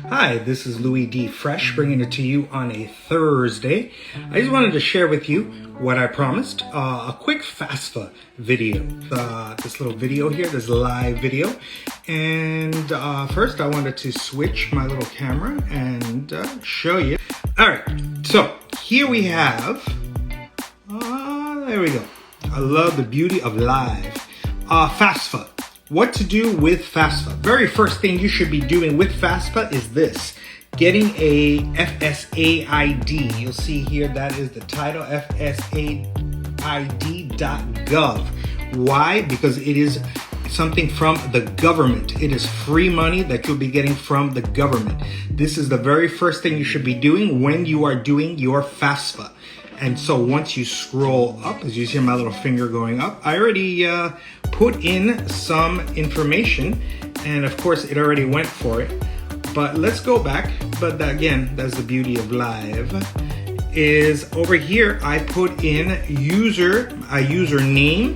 Hi, this is Louiedfresh bringing it to you on a Thursday. I just wanted to share with you what I promised, a quick FAFSA video. This little video here, this live video. And first I wanted to switch my little camera and show you. All right, so here we have, there we go. I love the beauty of live. FAFSA. What to do with FAFSA. Very first thing you should be doing with FAFSA is this. Getting a FSA ID. You'll see here that is the title, FSAID.gov. Why? Because it is something from the government. It is free money that you'll be getting from the government. This is the very first thing you should be doing when you are doing your FAFSA. And so once you scroll up, as you see my little finger going up, I already put in some information, and of course it already went for it. But let's go back. But again, that's the beauty of live. Is over here I put in a username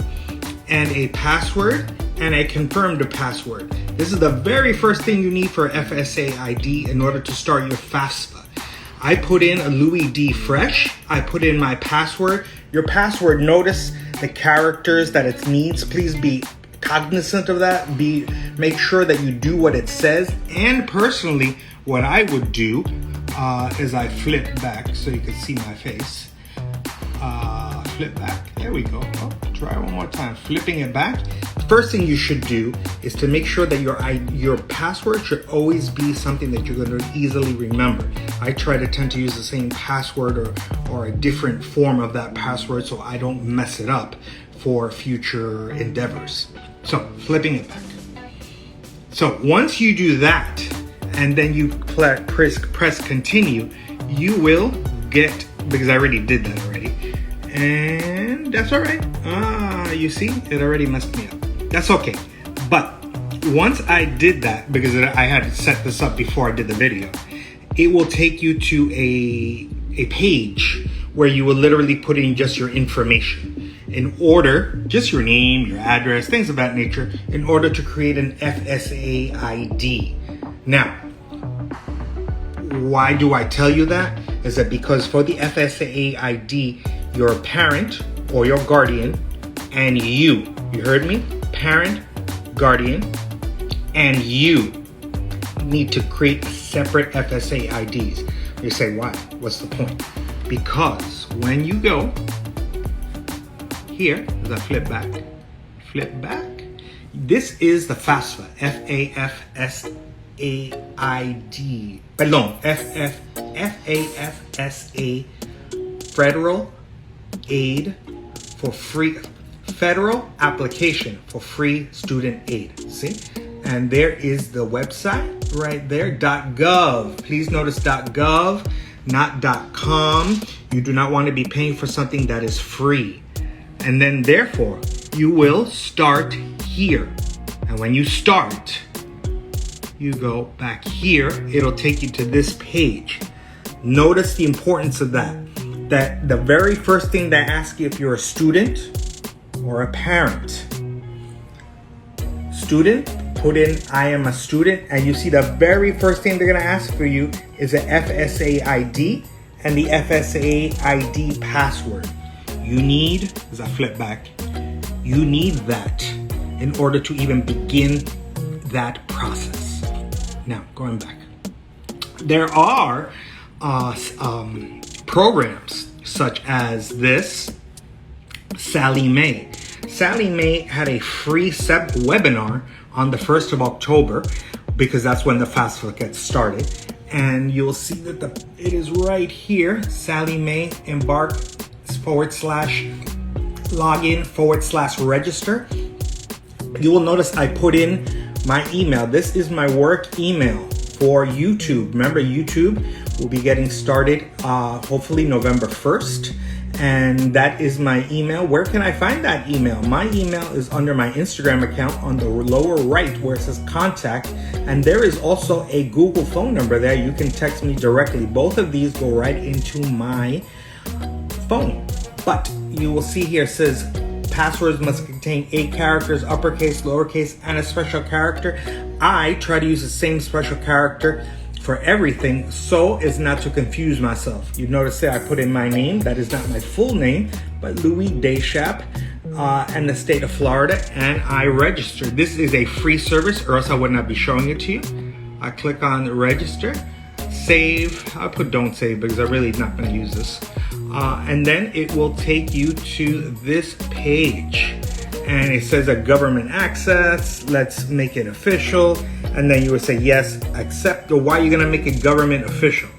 and a password, and I confirmed the password. This is the very first thing you need for FSA ID in order to start your FAFSA. I put in a Louiedfresh. I put in my password. Your password, notice the characters that it needs. Please be cognizant of that. Make sure that you do what it says. And personally, what I would do is I flip back so you can see my face. Flip back. There we go. Oh, try one more time. Flipping it back. First thing you should do is to make sure that your password should always be something that you're going to easily remember. I try to tend to use the same password or a different form of that password so I don't mess it up for future endeavors. So flipping it back. So once you do that and then you press continue, you will get, because I already did that already, and that's all right. You see, it already messed me up. That's okay. But once I did that, because I had set this up before I did the video, it will take you to a page where you will literally put in just your information in order, just your name, your address, things of that nature, in order to create an FSA ID. Now, why do I tell you that? Is that because for the FSA ID, your parent or your guardian and you heard me? Parent, guardian, and you need to create separate FSA IDs. You say, why? What's the point? Because when you go here, as I flip back, this is the FAFSA, FAFSA Federal Aid for Free, Federal Application for Free Student Aid. See? And there is the website right there, .gov. Please notice .gov, not .com. You do not want to be paying for something that is free. And then therefore, you will start here. And when you start, you go back here. It'll take you to this page. Notice the importance of that. That the very first thing they ask you if you're a student or a parent. Student, put in I am a student, and you see the very first thing they're gonna ask for you is an FSA ID and the FSA ID password. You need, as I flip back, you need that in order to even begin that process. Now, going back. There are programs such as this, Sally Mae. Sally Mae had a free webinar on the 1st of October because that's when the FAFSA gets started. And you'll see that it is right here, Sally Mae embark/login/register. You will notice I put in my email. This is my work email for YouTube. Remember, YouTube will be getting started hopefully November 1st. And that is my email. Where can I find that email? My email is under my Instagram account on the lower right where it says contact. And there is also a Google phone number there. You can text me directly. Both of these go right into my phone. But you will see here it says passwords must contain 8 characters, uppercase, lowercase, and a special character. I try to use the same special character for everything so as not to confuse myself. You notice that I put in my name. That is not my full name, but Louis Deschap, and the state of Florida, and I register. This is a free service, or else I would not be showing it to you. I click on register, save. I'll put don't save because I'm really not going to use this. And then it will take you to this page. And it says a government access, let's make it official. And then you would say, yes, accept. Or why are you gonna make it government official?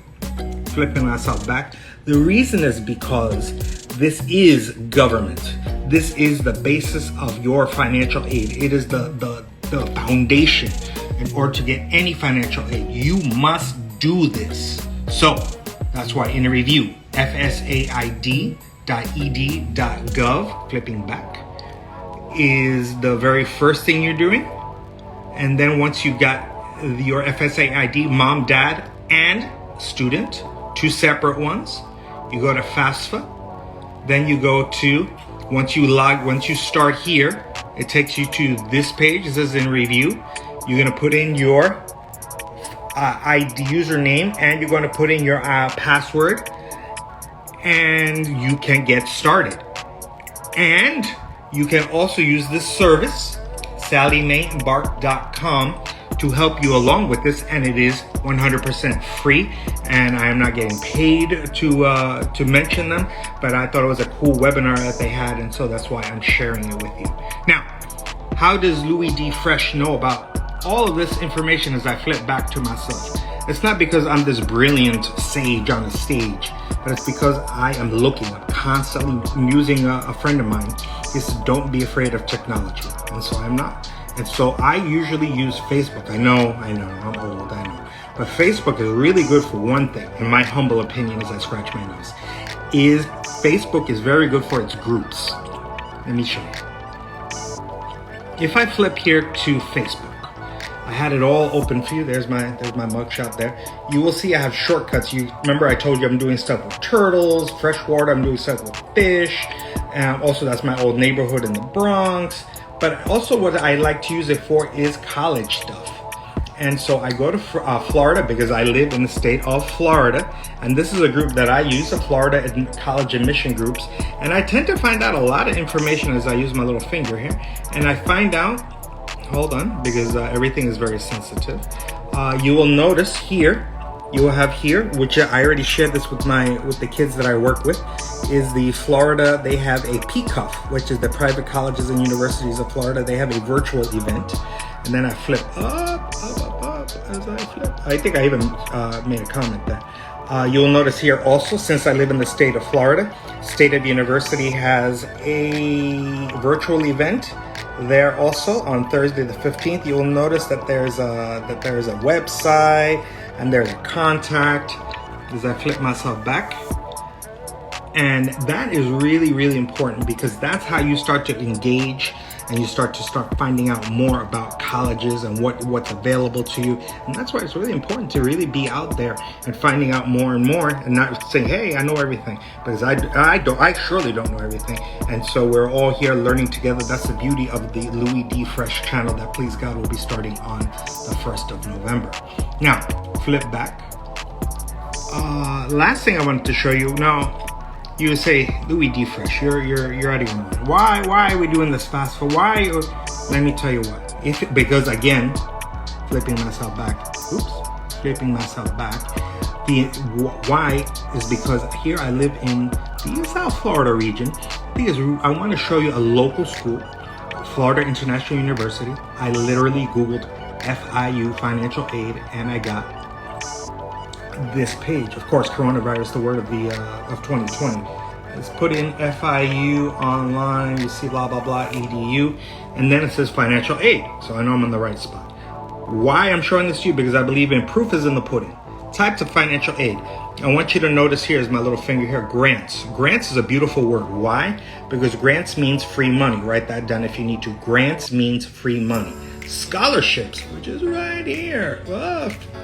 Flipping myself back. The reason is because this is government. This is the basis of your financial aid. It is the foundation. In order to get any financial aid, you must do this. So that's why in a review, FSAID.ed.gov, flipping back, is the very first thing you're doing. And then once you got your FSA ID, mom, dad, and student, two separate ones, you go to FAFSA. Then you go to, once you start here, it takes you to this page. It says in review. You're gonna put in your ID username, and you're gonna put in your password, and you can get started. And you can also use this service, SallyMaeEmbark.com, to help you along with this, and it is 100% free. And I am not getting paid to mention them, but I thought it was a cool webinar that they had, and so that's why I'm sharing it with you. Now, how does Louiedfresh know about all of this information as I flip back to myself? It's not because I'm this brilliant sage on the stage, but it's because I am looking. I'm constantly using a friend of mine. He says, don't be afraid of technology. And so I'm not. And so I usually use Facebook. I know, I'm old, I know. But Facebook is really good for one thing, in my humble opinion, as I scratch my nose, is Facebook is very good for its groups. Let me show you. If I flip here to Facebook, I had it all open for you. There's my mugshot there. You will see I have shortcuts. You remember I told you I'm doing stuff with turtles, freshwater. I'm doing stuff with fish. Also, that's my old neighborhood in the Bronx. But also what I like to use it for is college stuff. And so I go to Florida because I live in the state of Florida. And this is a group that I use, the Florida College Admission Groups. And I tend to find out a lot of information as I use my little finger here. And I find out, hold on, because everything is very sensitive. You will notice here, you will have here, which I already shared this with the kids that I work with, is the Florida. They have a PCUF, which is the Private Colleges and Universities of Florida. They have a virtual event, and then I flip up as I flip. I think I even made a comment there. You'll notice here also, since I live in the state of Florida, State of University has a virtual event there also on Thursday the 15th. You'll notice that there's a website and there's a contact as I flip myself back. And that is really, really important because that's how you start to engage and you start finding out more about colleges and what's available to you. And that's why it's really important to really be out there and finding out more and more and not saying, hey, I know everything, because I surely don't know everything. And so we're all here learning together. That's the beauty of the Louiedfresh channel that, please God, will be starting on the 1st of November. Now, flip back. Last thing I wanted to show you. Now, you would say, Louiedfresh, you're out of your mind. Why are we doing this FAFSA? Why? Let me tell you what. Because again, flipping myself back. Flipping myself back. Why is because here I live in the South Florida region. Because I want to show you a local school, Florida International University. I literally Googled FIU financial aid, and I got this page. Of course, coronavirus, the word of 2020. Let's put in FIU online. You see blah blah blah edu, and then it says financial aid. So I know I'm in the right spot. Why I'm showing this to you? Because I believe in proof is in the pudding. Types of financial aid. I want you to notice here is my little finger here. Grants. Grants is a beautiful word. Why? Because grants means free money. Write that down if you need to. Grants means free money. Scholarships, which is right here.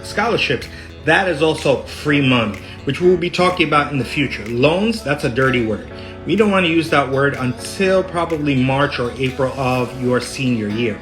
Scholarships. That is also free money, which we will be talking about in the future. Loans, that's a dirty word. We don't want to use that word until probably March or April of your senior year.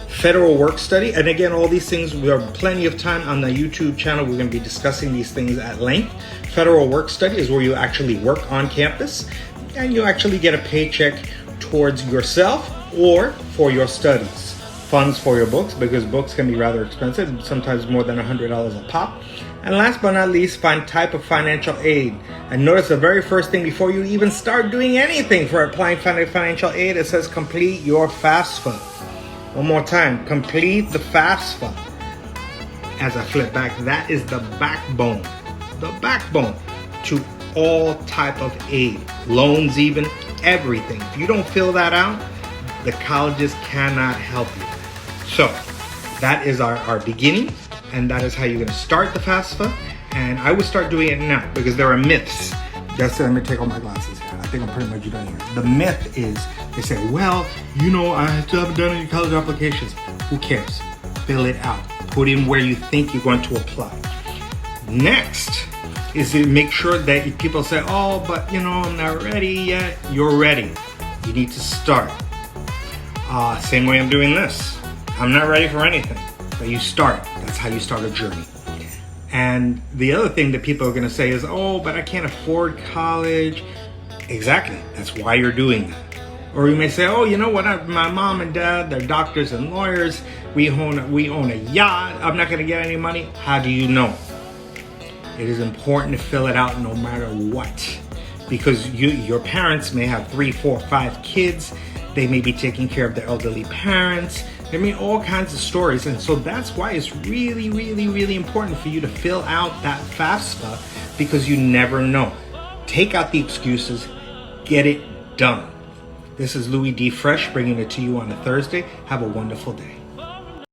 Federal work study. And again, all these things, we have plenty of time on the YouTube channel. We're going to be discussing these things at length. Federal work study is where you actually work on campus and you actually get a paycheck towards yourself or for your studies. Funds for your books, because books can be rather expensive, sometimes more than $100 a pop. And last but not least, find type of financial aid. And notice the very first thing before you even start doing anything for applying financial aid, it says complete your FAFSA. One more time, complete the FAFSA. As I flip back, that is the backbone to all type of aid, loans even, everything. If you don't fill that out, the colleges cannot help you. So that is our beginning, and that is how you're going to start the FAFSA. And I would start doing it now because there are myths. Just let me take off my glasses here. I think I'm pretty much done here. The myth is they say, well, you know, I still haven't done any college applications. Who cares? Fill it out. Put in where you think you're going to apply. Next is to make sure that if people say, oh, but you know, I'm not ready yet. You're ready. You need to start. Same way I'm doing this. I'm not ready for anything, but you start. That's how you start a journey. And the other thing that people are going to say is, oh, but I can't afford college. Exactly. That's why you're doing that. Or you may say, oh, you know what? My mom and dad, they're doctors and lawyers. We own a yacht. I'm not going to get any money. How do you know? It is important to fill it out no matter what, because your parents may have 3, 4, 5 kids. They may be taking care of their elderly parents. There may be all kinds of stories. And so that's why it's really, really, really important for you to fill out that FAFSA, because you never know. Take out the excuses. Get it done. This is Louiedfresh bringing it to you on a Thursday. Have a wonderful day.